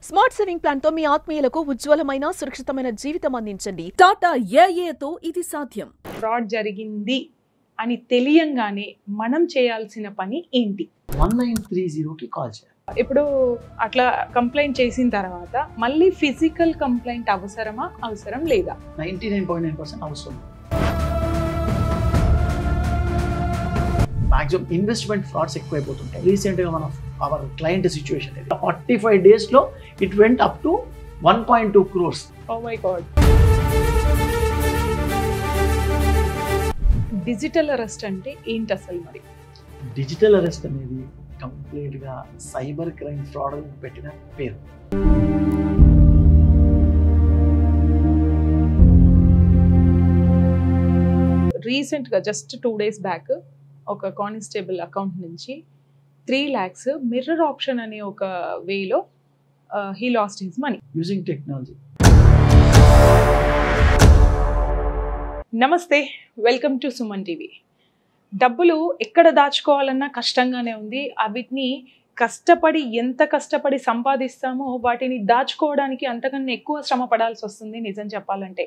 Smart saving plan తో మీ ఆత్మీయులకు ఉజ్వలమైన సురక్షితమైన జీవితం అందించండి. టాటా ఏఏతో ఇది సాధ్యం. ఫ్రాడ్ జరిగింది అని తెలియంగానే మనం చేయాల్సిన పని ఏంటి? 1930కి కాల్ చేయాలి. ఇప్పుడు అట్లా కంప్లైంట్ చేసిన తర్వాత మళ్ళీ ఫిజికల్ కంప్లైంట్ అవసరమా, అవసరం లేదా? 99.9% అవసరం. మాక్సిమం ఇన్వెస్ట్మెంట్ ఫ్రాడ్స్ ఎక్కువైపోతుంటాయి. రీసెంట్గా మన అవర్ క్లయింట్ సిచ్యువేషన్ 45 డేస్లో it went up to 1.2 crores. Oh my god. Digital arrest అంటే ఏంటి అసలు? మరి డిజిటల్ అరెస్ట్ అనేది కంప్లీట్గా సైబర్ క్రైమ్ ఫ్రాడ్ పెట్టిన పేరు. రీసెంట్గా జస్ట్ 2 days బ్యాక్ ఒక కానిస్టేబుల్ అకౌంట్ నుంచి 3 lakhs మిర్రర్ ఆప్షన్ అనే ఒక వేలో he lost his money using technology. నమస్తే, వెల్కమ్ టు సుమన్ టీవీ. డబ్బులు ఎక్కడ దాచుకోవాలన్నా కష్టంగానే ఉంది. వీటిని ఎంత కష్టపడి సంపాదిస్తామో వాటిని దాచుకోవడానికి అంతకన్నా ఎక్కువ శ్రమ పడాల్సి వస్తుంది నిజం చెప్పాలంటే.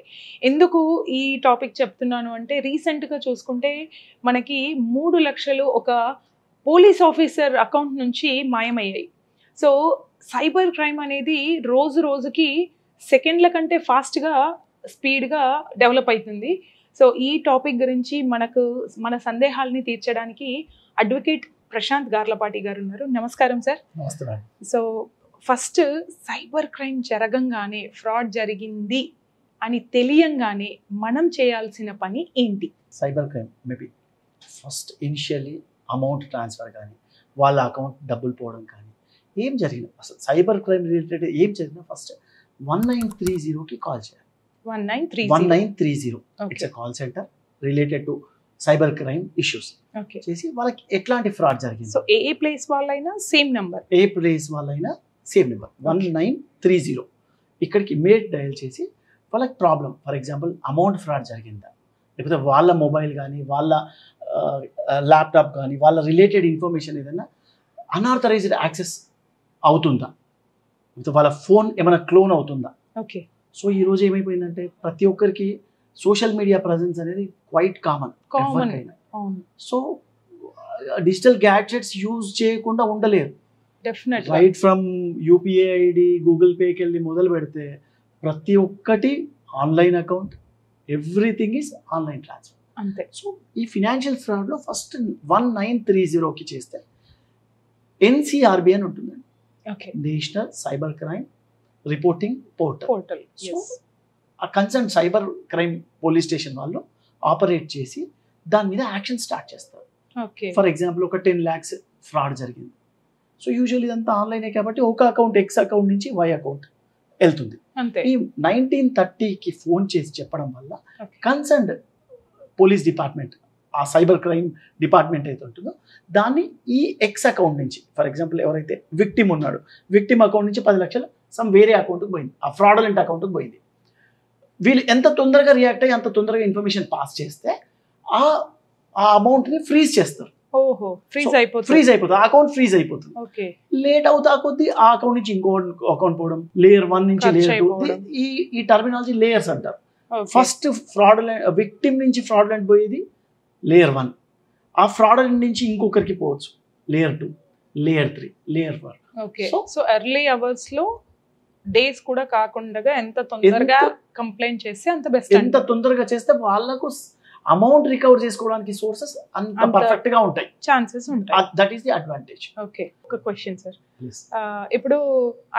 ఎందుకు ఈ టాపిక్ చెప్తున్నాను అంటే, రీసెంట్గా చూసుకుంటే మనకి 3 లక్షలు ఒక పోలీస్ ఆఫీసర్ అకౌంట్ నుంచి మాయమయ్యాయి. సో సైబర్ క్రైమ్ అనేది రోజు రోజుకి సెకండ్ల కంటే ఫాస్ట్గా స్పీడ్గా డెవలప్ అవుతుంది. సో ఈ టాపిక్ గురించి మన సందేహాలని తీర్చడానికి అడ్వకేట్ ప్రశాంత్ గార్లపాటి గారు ఉన్నారు. నమస్కారం సార్. నమస్తే. సో ఫస్ట్, సైబర్ క్రైమ్ జరగంగానే, ఫ్రాడ్ జరిగింది అని తెలియంగానే మనం చేయాల్సిన పని ఏంటి? Cyber crime maybe first initially amount transfer కానీ, వాళ్ళ అకౌంట్ డబ్బులు పోవడం కానీ ఏం జరిగినా, అసలు సైబర్ క్రైమ్ రిలేటెడ్ ఏం జరిగినా ఫస్ట్ 1930కి కాల్ చేయాలి. 1930 it's a call centre related to cyber crime issues చేసి వాళ్ళకి ఎట్లాంటి ఫ్రాడ్ జరిగింది. సో ఏ ప్లేస్ వాళ్ళైనా సేమ్ నెంబర్, 1930 ఇక్కడికి ఇమీడియట్ డయల్ చేసి వాళ్ళకి problem, for example amount fraud జరిగిందా, లేకపోతే వాళ్ళ మొబైల్ కానీ, వాళ్ళ ల్యాప్టాప్ కానీ, వాళ్ళ రిలేటెడ్ ఇన్ఫర్మేషన్ ఏదైనా అన్ఆథరైజ్డ్ యాక్సెస్ అవుతుందా, లేకపోతే వాళ్ళ ఫోన్ ఏమైనా క్లోన్ అవుతుందా. ఓకే. సో ఈరోజు ఏమైపోయిందంటే ప్రతి ఒక్కరికి సోషల్ మీడియా ప్రజెన్స్ అనేది quite common. So digital gadgets use చేయకుండా ఉండలేరు. Right from UPI ID, Google పేకి వెళ్ళి మొదలు పెడితే ప్రతి ఒక్కటి online account, everything is online transfer. అంతే. సో ఈ ఫినాన్షియల్ ఫ్రాడ్లో ఫస్ట్ 1930కి చేస్తే NCRB అని ఉంటుందండి, national cyber crime reporting portal. So ఆ concern cyber crime police station వాళ్ళు ఆపరేట్ చేసి దాని మీద యాక్షన్ స్టార్ట్ చేస్తారు. ఫర్ ఎగ్జాంపుల్ ఒక 10 lakhs ఫ్రాడ్ జరిగింది. సో యూజువల్లీ ఇదంతా ఆన్లైనే కాబట్టి ఒక అకౌంట్ X అకౌంట్ నుంచి Y అకౌంట్ వెళ్తుంది. ఈ 1930కి ఫోన్ చేసి చెప్పడం వల్ల కన్సర్న్డ్ పోలీస్ డిపార్ట్మెంట్, ఆ సైబర్ క్రైమ్ డిపార్ట్మెంట్ అయితే ఉంటుందో దాన్ని ఈ X అకౌంట్ నుంచి, ఫర్ ఎగ్జాంపుల్ ఎవరైతే విక్టిమ్ ఉన్నాడో విక్టిమ్ అకౌంట్ నుంచి 10 లక్షలు సమ్ వేరే అకౌంట్కి పోయింది, ఆ ఫ్రాడలెంట్ అకౌంట్కి పోయింది. వీళ్ళు ఎంత తొందరగా రియాక్ట్ అయ్యి అంత తొందరగా ఇన్ఫర్మేషన్ పాస్ చేస్తే ఆ అమౌంట్ని ఫ్రీజ్ చేస్తారు. ఫ్రీజ్ అయిపోతుంది, ఆ అకౌంట్ ఫ్రీజ్ అయిపోతుంది. లేట్ అవుతా కొద్దీ ఆ అకౌంట్ నుంచి ఇంకో అకౌంట్ పోవడం, లేయర్ 1 నుంచి లేయర్ 2, ఈ టర్మినాలజీ లేయర్స్ అంటారు. ఫస్ట్ ఫ్రాడలెంట్ విక్టిమ్ నుంచి ఫ్రాడలెంట్ పోయేది లేయర్ 1, ఆ ఫ్రాడలెంట్ నుంచి ఇంకొకరికి పోవచ్చు layer 2, layer 3, layer 4. So early hours లో, డేస్ కూడా కాకుండా ఎంత తొందరగా కంప్లైంట్ చేస్తే అంత బెస్ట్. ఎంత తొందరగా చేస్తే వాళ్ళకు అమౌంట్ రికవర్ చేసుకోవడానికి సోర్సెస్ అంత పర్ఫెక్ట్ గా ఉంటాయి, ఛాన్సెస్ ఉంటాయి. That is the advantage. Okay, ఒక క్వశ్చన్ సార్. ఇప్పుడు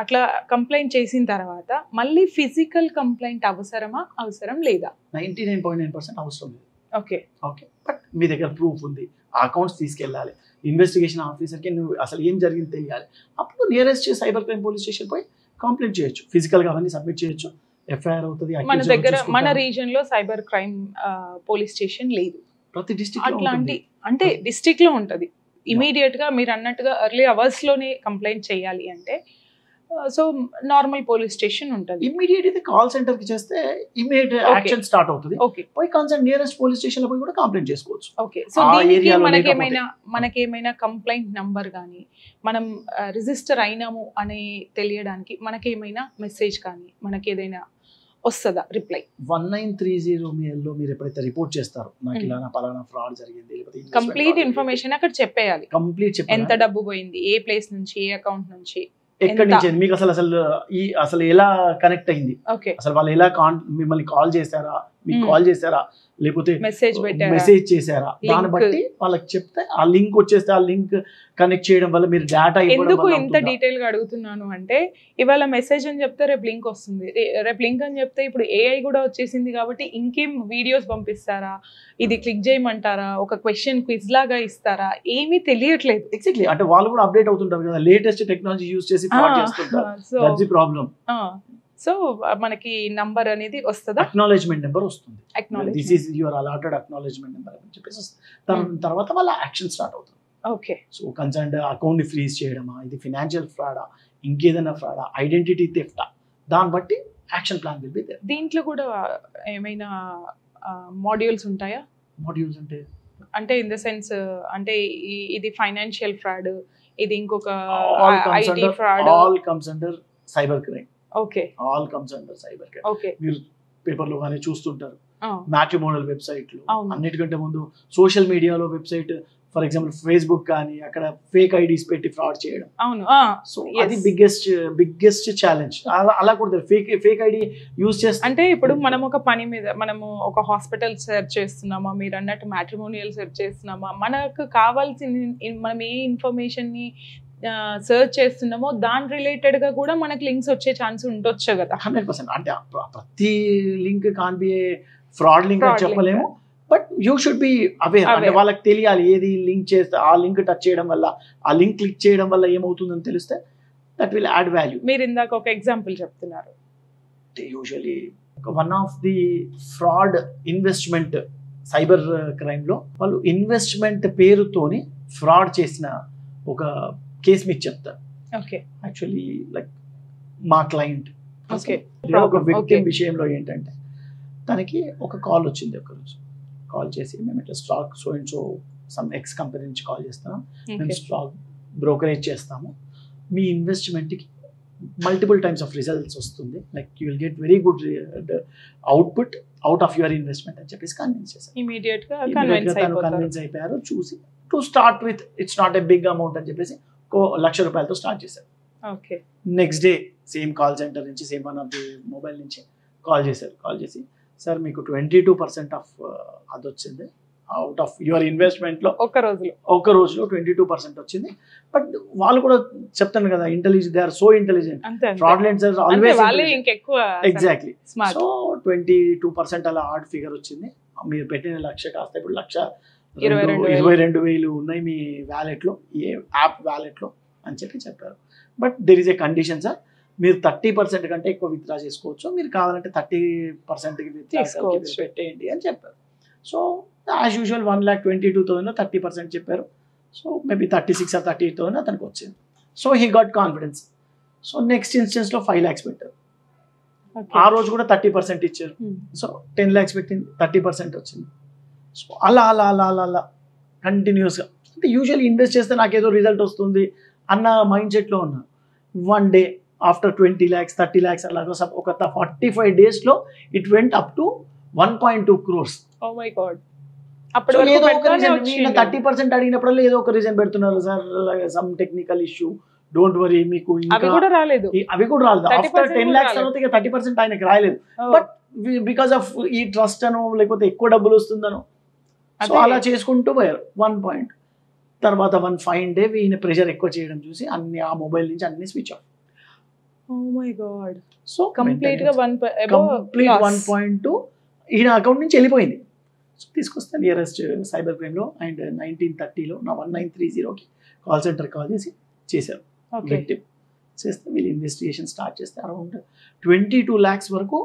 అట్లా కంప్లైంట్ చేసిన తర్వాత మళ్ళీ ఫిజికల్ కంప్లైంట్ అవసరమా, అవసరం లేదా? 99.9% అవసరం లేదు. ఓకే. బట్ మీ దగ్గర ప్రూఫ్ ఉంది, ఆ అకౌంట్స్ తీసుకెళ్ళాలి, ఇన్వెస్టిగేషన్ ఆఫీసర్కి నువ్వు అసలు ఏం జరిగింది తెలియాలి, అప్పుడు nearest cyber crime police station పోయి కంప్లైంట్ చేయొచ్చు, ఫిజికల్ గా అవన్నీ సబ్మిట్ చేయొచ్చు, FIR అవుతుంది. మన దగ్గర మన రీజన్ లో సైబర్ క్రైమ్ పోలీస్ స్టేషన్ లేదు. ప్రతి డిస్ట్రిక్ట్ అట్లాంటి అంటే డిస్ట్రిక్ట్ లో ఉంటది. ఇమీడియట్ గా మీరు అన్నట్టుగా ఎర్లీ అవర్స్ లోనే కంప్లైంట్ చేయాలి అంటే సో నార్మల్ పోలీస్ స్టేషన్ ఉంటుంది. ఇమ్మీడియట్ అయితే కాల్ సెంటర్ కి చేస్తే ఇమ్మీడియట్ యాక్షన్ స్టార్ట్ అవుతుంది. ఓకే, పోయి కన్సర్న్ నియరెస్ట్ పోలీస్ స్టేషన్ లో పోయి కూడా కంప్లైంట్ చేసుకోవచ్చు. ఓకే. సో దీనికి మనకేమైనా కంప్లైంట్ నంబర్ కానీ మనం రిజిస్టర్ అయినాము అని తెలియడానికి మనకేమైనా మెసేజ్ కానీ మనకి ఏదైనా వస్తుందా రిప్లై? 1930 లో మీరు ఎప్పుడైతే రిపోర్ట్ చేస్తారో నాకు ఇలా నా పలానా ఫ్రాడ్ జరిగింది, లేకపోతే కంప్లీట్ ఇన్ఫర్మేషన్ అక్కడ చెప్పేయాలి. కంప్లీట్ ఎంత డబ్బు పోయింది, ఏ ప్లేస్ నుంచి, ఏ అకౌంట్ నుంచి, ఎక్కడి నుంచి, మీకు అసలు ఎలా కనెక్ట్ అయింది, అసలు వాళ్ళు ఎలా మిమ్మల్ని కాల్ చేశారా, మీకు కాల్ చేశారా, లేకపోతే మెసేజ్ చేశారా, దాన్ని బట్టి వాళ్ళకి చెప్తే ఆ లింక్ వచ్చేస్తే ఆ లింక్ కనెక్ట్ చేయడం వల్ల మీరు డేటా. ఎందుకు ఇంత డీటెయిల్ గా అడుగుతున్నాను అంటే ఇవాళ మెసేజ్ అని చెప్తే రేపు లింక్ వస్తుంది, రేపు లింక్ అని చెప్తే ఇప్పుడు ఏఐ కూడా వచ్చేసింది కాబట్టి ఇంకేం వీడియోస్ పంపిస్తారా, ఇది క్లిక్ చేయమంటారా, ఒక క్వశ్చన్ క్విజ్ లాగా ఇస్తారా, ఏమీ తెలియట్లేదు. ఎగ్జాక్ట్లీ, అంటే వాళ్ళు కూడా అప్డేట్ అవుతుంటారు కదా, లేటెస్ట్ టెక్నాలజీ యూజ్ చేసి చేస్తుంటారు. ప్రాబ్లం. సో మనకి నంబర్ అనేది వస్తుందా? అక్నాలెడ్జ్మెంట్ నెంబర్ వస్తుంది. This is your allotted acknowledgement number అని చెప్పేసి తర్వాత వాళ్ళ యాక్షన్ స్టార్ట్ అవుతుంది. ఓకే. సో కన్సర్న్ అకౌంట్ ని ఫ్రీజ్ చేయడమా, ఇది ఫైనాన్షియల్ ఫ్రాడా, ఇంకేదైనా ఫ్రాడా, ఐడెంటిటీ థెఫ్టా, దాన్ని బట్టి action plan will be there. దీంట్లో కూడా ఏమైనా మాడ్యూల్స్ ఉంటాయా? మాడ్యూల్స్ అంటే ఇన్ ద సెన్స్ అంటే ఇది ఫైనాన్షియల్ ఫ్రాడ్, ఇది ఇంకొక IT fraud, all comes under cyber crime. Okay, all comes under cyber crime. Okay. మీరు పేపర్ లో కానీ చూస్తుంటారు, మ్యాట్రిమోనియల్ వెబ్సైట్లు, అన్నిటికంటే ముందు సోషల్ మీడియాలో వెబ్సైట్, ఫర్ ఎగ్జాంపుల్ ఫేస్బుక్ కానీ అక్కడ ఫేక్ ఐడీస్ పెట్టి ఫ్రాడ్ చేయడం. అవును. సో అది బిగ్గెస్ట్ ఛాలెంజ్. అలా కూడా ఫేక్ ఐడి యూజ్ చేస్తే, అంటే ఇప్పుడు మనం ఒక పని మీద మనము ఒక హాస్పిటల్ సెర్చ్ చేస్తున్నామా, మీరు అన్నట్టు మ్యాట్రిమోనియల్ సెర్చ్ చేస్తున్నామా, మనకు కావాల్సిన మనం ఏ ఇన్ఫర్మేషన్ ని సర్చ్ చేస్తున్నామో దాని రిలేటెడ్ గా కూడా మనకి లింక్స్ వచ్చే ఛాన్స్ ఉండొచ్చు కదా. 100%. అంటే ప్రతి link can be fraud link అని చెప్పలేము, but you should be aware. అంటే వాళ్ళకి తెలియాలి ఏది లింక్ చేస్తే, ఆ లింక్ టచ్ చేయడం వల్ల, ఆ లింక్ క్లిక్ చేయడం వల్ల ఏమవుతుందని తెలిస్తే దట్ విల్ యాడ్ వాల్యూ. మీరు ఇందాక ఒక ఎగ్జాంపుల్ చెప్తున్నారు. Usually one of the fraud investment cyber crime లో వాళ్ళు ఇన్వెస్ట్మెంట్ పేరుతోని ఫ్రాడ్ చేసిన ఒక కేసు మీకు చెప్తారు. ఓకే. యాక్చువల్లీ లైక్ మా క్లయింట్ ఒక విక్టిమ్ విషయంలో ఏంటంటే తనకి ఒక కాల్ వచ్చింది. ఒకరోజు కాల్ చేసి మేము ఇట్లా stock so and so some X company నుంచి కాల్ చేస్తున్నాం, మేము స్టాక్ బ్రోకరేజ్ చేస్తాము, మీ ఇన్వెస్ట్మెంట్కి మల్టిపుల్ టైమ్స్ ఆఫ్ రిజల్ట్స్ వస్తుంది, like you will get very good output out of your investment అని చెప్పేసి కన్విన్స్ చేశారు. ఇమీడియట్ గా కన్విన్స్ అయిపోయారు. చూసి to start with it's not a big amount అని చెప్పేసి ₹1,00,000 స్టార్ట్ చేశారు. Okay. Next day same call center నుంచి, same one of the mobile నుంచి కాల్ చేశారు. కాల్ చేసి సార్ మీకు 22% ఆఫ్ అది వచ్చింది అవుట్ ఆఫ్ యువర్ ఇన్వెస్ట్మెంట్ లో ఒక రోజులో 22% వచ్చింది. బట్ వాళ్ళు కూడా చెప్తాను కదా, intelligent, they are so intelligent, fraudulents are always exactly. So 22% అలా హార్డ్ ఫిగర్ వచ్చింది. మీరు పెట్టిన 1,00,000 కాస్త ఇప్పుడు 1,22,000 ఉన్నాయి మీ వ్యాలెట్లో, ఏ యాప్ వ్యాలెట్లో అని చెప్పారు. But there is a condition sir, మీరు 30% కంటే ఎక్కువ విత్డ్రా చేసుకోవచ్చు, మీరు కావాలంటే 30%కి విత్డ్రా పెట్టేయండి అని చెప్పారు. సో యాజ్ యూజువల్ 1,22,000 30% చెప్పారు. సో మేబీ 36 or 38,000 అతనికి వచ్చింది. So he got confidence. So next instance లో 5 lakhs పెట్టారు. ఆ రోజు కూడా 30% ఇచ్చారు. సో 10 lakhs పెట్టింది, 30% వచ్చింది. సో అలా అలా అలా అలా అలా కంటిన్యూస్గా, అంటే యూజువల్లీ ఇన్వెస్ట్ చేస్తే నాకేదో రిజల్ట్ వస్తుంది అన్న మైండ్ సెట్లో ఉన్నా. 1 day ఆఫ్టర్ 20 lakhs 30 lakhs అలాగా ఒక 45 days it went up to 1.2 crores. Oh my god. అప్పుడు 30% అడిగినప్పుడల్లా ఏదో ఒక రీజన్ పెడుతున్నారు sir, some technical issue, don't worry, మీకు అవి కూడా రాలేదు. ఆఫ్టర్ 10 lakhs తర్వాత ఇక 30% ఆయనకి రాలేదు. బట్ బికాస్ ఆఫ్ ఈ ట్రస్ట్ అనో లేకపోతే ఎక్కువ డబ్బులు వస్తుందనో సో అలా చేసుకుంటూ పోయారు. 1 point తర్వాత 1 fine day ఈయన ప్రెషర్ ఎక్కువ చేయడం చూసి అన్ని ఆ మొబైల్ నుంచి అన్ని switch off. Oh my god. So complete గా 1.2 ఈయన అకౌంట్ నుంచి వెళ్ళిపోయింది. సో తీసుకొస్తే నియరెస్ట్ సైబర్ క్రైమ్ లో అండ్ 1930లో నా 1930కి కాల్ సెంటర్ కాల్ చేశారు. విక్టిమ్ చేస్తే వీళ్ళు ఇన్వెస్టిగేషన్ స్టార్ట్ చేస్తే అరౌండ్ 22 lakhs వరకు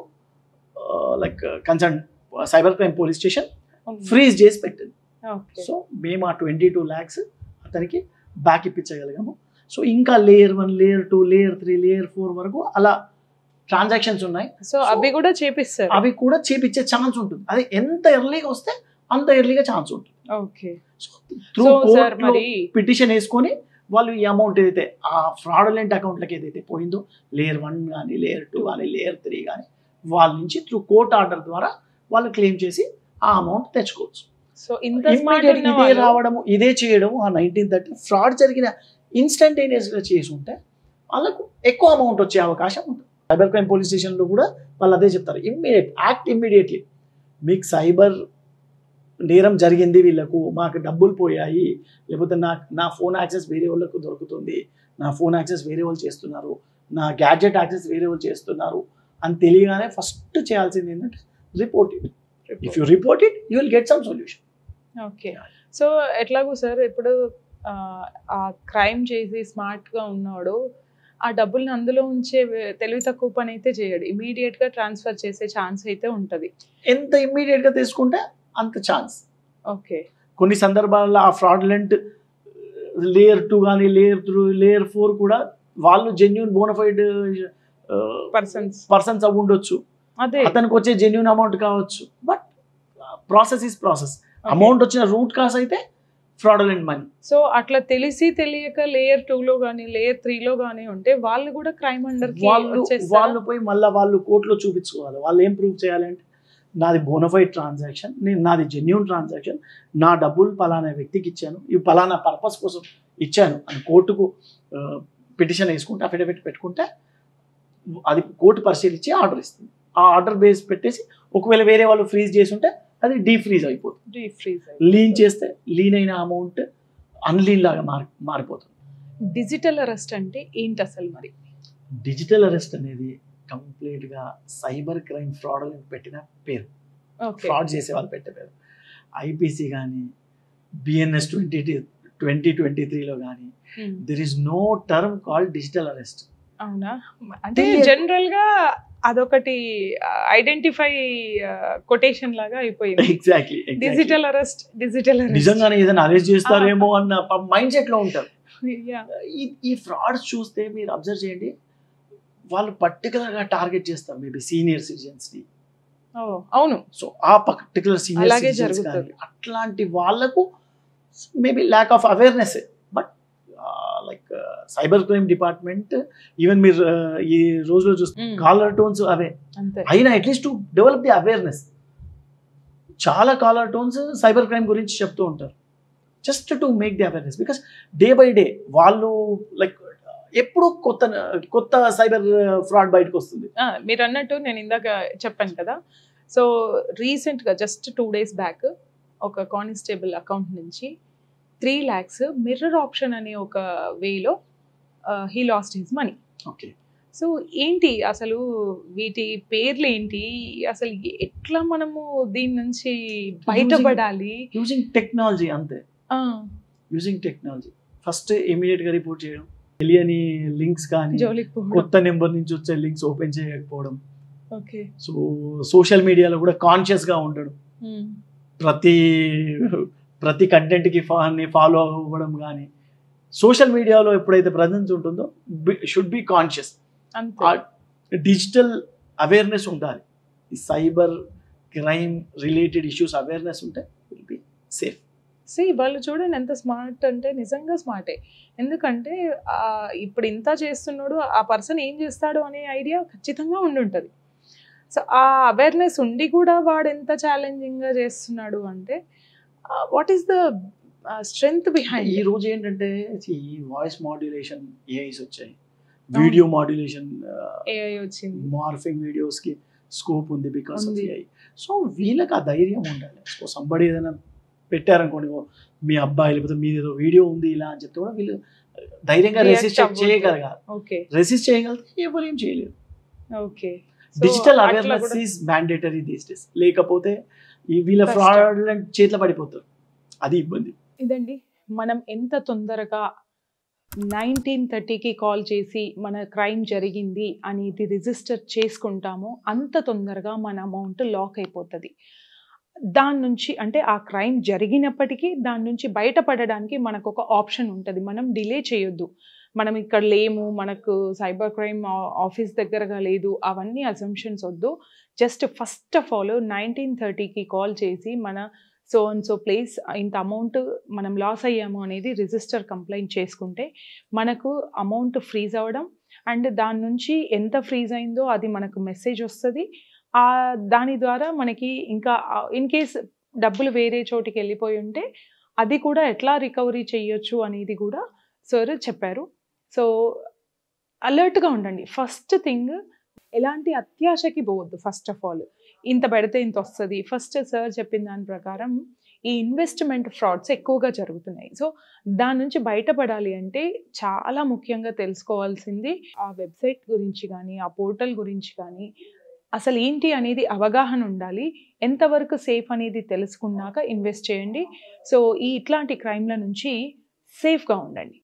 like concern cyber crime police station freeze చేసి పెట్టింది. సో మేము ఆ 22 lakhs అతనికి బ్యాక్ ఇప్పించగలిగాము. సో ఇంకా లేయర్ 1, లేయర్ 2, లేయర్ 3, లేయర్ 4 వరకు అలా ట్రాన్సాక్షన్స్ ఉన్నాయి. సో అవి కూడా చేపిస్తారు, అవి కూడా చేపించే ఛాన్స్ ఉంటుంది. అది ఎంత ఎర్లీగా వస్తే అంత ఎర్లీగా ఛాన్స్ ఉంటుంది. ఓకే. సో త్రూ కోర్టులో పిటిషన్ వేసుకొని వాళ్ళు ఈ అమౌంట్ ఏదైతే ఆ ఫ్రాడులెంట్ అకౌంట్లకి ఏదైతే పోయిందో లేయర్ 1 కానీ లేయర్ 2 కానీ లేయర్ 3 కానీ వాళ్ళ నుంచి త్రూ కోర్ట్ ఆర్డర్ ద్వారా వాళ్ళు క్లెయిమ్ చేసి ఆ అమౌంట్ తెచ్చుకోవచ్చు. సో ఇదే రావడము ఇదే చేయడము ఆ 1930 ఫ్రాడ్ జరిగిన ఇన్స్టంటేనియస్గా చేసి ఉంటే వాళ్ళకు ఎక్కువ అమౌంట్ వచ్చే అవకాశం ఉంటుంది. సైబర్ క్రైమ్ పోలీస్ స్టేషన్లో కూడా వాళ్ళు అదే చెప్తారు, యాక్ట్ ఇమ్మీడియట్లీ. మీకు సైబర్ నేరం జరిగింది, వీళ్ళకు మాకు డబ్బులు పోయాయి, లేకపోతే నా ఫోన్ యాక్సెస్ వేరే వాళ్ళకు దొరుకుతుంది, నా ఫోన్ యాక్సెస్ వేరే వాళ్ళు చేస్తున్నారు, నా గ్యాడ్జెట్ యాక్సెస్ వేరే వాళ్ళు చేస్తున్నారు అని తెలియగానే ఫస్ట్ చేయాల్సింది ఏంటంటే report it. If you report it you will get some solution. Okay. So ఎట్లాగో సార్ ఇప్పుడు ఆ క్రైమ్ చేసి స్మార్ట్గా ఉన్నాడు, ఆ డబ్బుల్ని అందులో ఉంచే తెలివి తక్కువ పని అయితే చేయడు, ఇమీడియట్గా ట్రాన్స్ఫర్ చేసే ఛాన్స్ అయితే ఉంటుంది. ఎంత ఇమ్మీడియట్గా తీసుకుంటే అంత ఛాన్స్. ఓకే. కొన్ని సందర్భాల్లో ఆ ఫ్రాడ్లెంట్ లేయర్ 2 కానీ లేయర్ 3, లేయర్ 4 కూడా వాళ్ళు జెన్యూన్ బోనఫైడ్ పర్సన్స్ అవి ఉండొచ్చు, అతనికి వచ్చే జెన్యూన్ అమౌంట్ కావచ్చు. But process is process. Amount వచ్చిన రూట్ కాస్ అయితే ఫ్రాడులెంట్ మనీ. సో అట్లా తెలిసి తెలియక లేయర్ 2లో కానీ లేయర్ 3లో కానీ ఉంటే వాళ్ళు కూడా క్రైమ్ అండర్ వాళ్ళు పోయి మళ్ళీ వాళ్ళు కోర్టులో చూపించుకోవాలి. వాళ్ళు ఏం ప్రూవ్ చేయాలంటే నాది బోనఫైడ్ ట్రాన్సాక్షన్, నాది జెన్యూన్ ట్రాన్సాక్షన్, నా డబ్బులు పలానా వ్యక్తికి ఇచ్చాను, ఇవి పలానా పర్పస్ కోసం ఇచ్చాను అని కోర్టుకు పిటిషన్ వేసుకుంటే అఫిడవిట్ పెట్టుకుంటే అది కోర్టు పరిశీలించి ఆర్డర్ ఇస్తుంది. ఆ ఆర్డర్ బేస్ పెట్టేసి ఒకవేళ వేరే వాళ్ళు ఫ్రీజ్ చేసి ఉంటే అది డీఫ్రీజ్ అయిపోతుంది. లీన్ చేస్తే లీన్ అయిన అమౌంట్ అన్లీన్ లాగా మారిపోతుంది. డిజిటల్ అరెస్ట్ అంటే ఏంటి అసలు? మరి డిజిటల్ అరెస్ట్ అనేది కంప్లీట్గా సైబర్ క్రైమ్ ఫ్రాడ్ అని పెట్టిన పేరు, ఫ్రాడ్ చేసే వాళ్ళు పెట్టే పేరు. ఐపీసీ కానీ బిఎన్ఎస్ 2023లో కానీ there is no term called digital arrest. అవునా? అంటే జనరల్ గా అదొకటి ఐడెంటిఫై కొటేషన్ లాగా అయిపోయింది. ఎగ్జాక్ట్లీ. డిజిటల్ అరెస్ట్ నిజంగానే ఏదైనా అరెస్ట్ చేస్తారేమో అన్న మైండ్ సెట్ లో ఉంటారు. ఈ ఫ్రాడ్స్ చూస్తే మీరు అబ్జర్వ్ చేయండి, వాళ్ళు పర్టికులర్ గా టార్గెట్ చేస్తారు మేబీ సీనియర్ సిటిజన్స్ ని. అవును. సో ఆ పర్టికులర్ సీనియర్ సిటిజన్స్ కానీ అట్లాంటి వాళ్ళకు maybe lack of awareness. But like cyber crime department even మీరు ఈ రోజులో చూస్తే కాలర్ టోన్స్ అవే అయినా at least to develop the awareness. చాలా కాలర్ టోన్స్ సైబర్ క్రైమ్ గురించి చెప్తూ ఉంటారు just to make the awareness. Because day by day వాళ్ళు లైక్ ఎప్పుడు కొత్త సైబర్ ఫ్రాడ్ బయటకు వస్తుంది. మీరు అన్నట్టు నేను ఇందాక చెప్పాను కదా, సో రీసెంట్గా జస్ట్ 2 days బ్యాక్ ఒక కానిస్టేబుల్ అకౌంట్ నుంచి 3 lakhs మిర్రర్ ఆప్షన్ అనే ఒక వేలో he lost his money. Okay. So ఏంటి అసలు వీటి పేర్లు ఏంటి, అసలు ఎట్లా మనము దీని నుంచి బయటపడాలి? యూజింగ్ టెక్నాలజీ, అంతే. Using technology. ఫస్ట్ ఇమీడియట్గా రిపోర్ట్ చేయడం, తెలియని లింక్స్ కానీ కొత్త నెంబర్ నుంచి వచ్చే లింక్స్ ఓపెన్ చేయకపోవడం. ఓకే. సో సోషల్ మీడియాలో కూడా కాన్షియస్గా ఉండడం, ప్రతి కంటెంట్కి ఫాలో అవ్వడం కానీ, సోషల్ మీడియాలో ఎప్పుడైతే ప్రజెన్స్ ఉంటుందో should be conscious. Digital awareness ఉండాలి. ఈ cyber crime related issues awareness ఉంటే విల్ బి సేఫ్. వాళ్ళు చూడండి ఎంత స్మార్ట్ అంటే నిజంగా స్మార్టే. ఎందుకంటే ఇప్పుడు ఇంత చేస్తున్నాడు, ఆ పర్సన్ ఏం చేస్తాడు అనే ఐడియా ఖచ్చితంగా ఉండి. సో ఆ అవేర్నెస్ ఉండి కూడా వాడు ఎంత ఛాలెంజింగ్గా చేస్తున్నాడు అంటే what is the strength behind. ఈ రోజు ఏంటంటే వాయిస్ మాడ్యులేషన్ ఏఐస్ వచ్చాయి, వీడియో మాడ్యులేషన్ ఏఐ వచ్చింది, మార్ఫింగ్ వీడియోస్కి స్కోప్ ఉంది బికాస్ ఆఫ్ ఏఐ. సో వీళ్ళకి ఆ ధైర్యం ఉండాలి. సో సంబడి ఏదైనా పెట్టారనుకోండి, మీ అబ్బాయి లేకపోతే మీది ఏదో వీడియో ఉంది ఇలా అని చెప్తే కూడా వీళ్ళు ధైర్యంగా రెసిస్ట్ చేయగలగాలి. రెసిస్ట్ చేయగలిగితే ఎవరు ఏం చేయలేరు. Okay. Digital awareness is mandatory these days. లేకపోతే ఈ వీళ్ళ ఫ్రాడ్లెంట్ చేతిలో పడిపోతారు, అది ఇబ్బంది. ఇదండి, మనం ఎంత తొందరగా 1930కి కాల్ చేసి మన క్రైమ్ జరిగింది అని ఇది రిజిస్టర్ చేసుకుంటామో అంత తొందరగా మన అమౌంట్ లాక్ అయిపోతుంది. దాని నుంచి అంటే ఆ క్రైమ్ జరిగినప్పటికీ దాని నుంచి బయటపడడానికి మనకు ఒక ఆప్షన్ ఉంటుంది. మనం డిలే చేయొద్దు. మనం ఇక్కడ లేము, మనకు సైబర్ క్రైమ్ ఆఫీస్ దగ్గరగా లేదు, అవన్నీ అజంప్షన్స్ వద్దు. జస్ట్ ఫస్ట్ ఆఫ్ ఆల్ 1930కి కాల్ చేసి మన సో అండ్ సో ప్లేస్ ఇంత అమౌంట్ మనం లాస్ అయ్యాము అనేది రిజిస్టర్ కంప్లైంట్ చేసుకుంటే మనకు అమౌంట్ ఫ్రీజ్ అవ్వడం, అండ్ దాని నుంచి ఎంత ఫ్రీజ్ అయిందో అది మనకు మెసేజ్ వస్తుంది. దాని ద్వారా మనకి ఇంకా ఇన్ కేస్ డబ్బులు వేరే చోటికి వెళ్ళిపోయి ఉంటే అది కూడా ఎట్లా రికవరీ చేయొచ్చు అనేది కూడా సార్ చెప్పారు. సో అలర్ట్గా ఉండండి. ఫస్ట్ థింగ్, ఎలాంటి అత్యాశకి పోవద్దు. ఫస్ట్ ఆఫ్ ఆల్ ఇంత పెడితే ఇంత వస్తుంది. ఫస్ట్ సార్ చెప్పిన దాని ప్రకారం ఈ ఇన్వెస్ట్మెంట్ ఫ్రాడ్స్ ఎక్కువగా జరుగుతున్నాయి. సో దాని నుంచి బయటపడాలి అంటే చాలా ముఖ్యంగా తెలుసుకోవాల్సింది ఆ వెబ్సైట్ గురించి కానీ, ఆ పోర్టల్ గురించి కానీ అసలు ఏంటి అనేది అవగాహన ఉండాలి. ఎంతవరకు సేఫ్ అనేది తెలుసుకున్నాక ఇన్వెస్ట్ చేయండి. సో ఇట్లాంటి క్రైమ్ల నుంచి సేఫ్గా ఉండండి.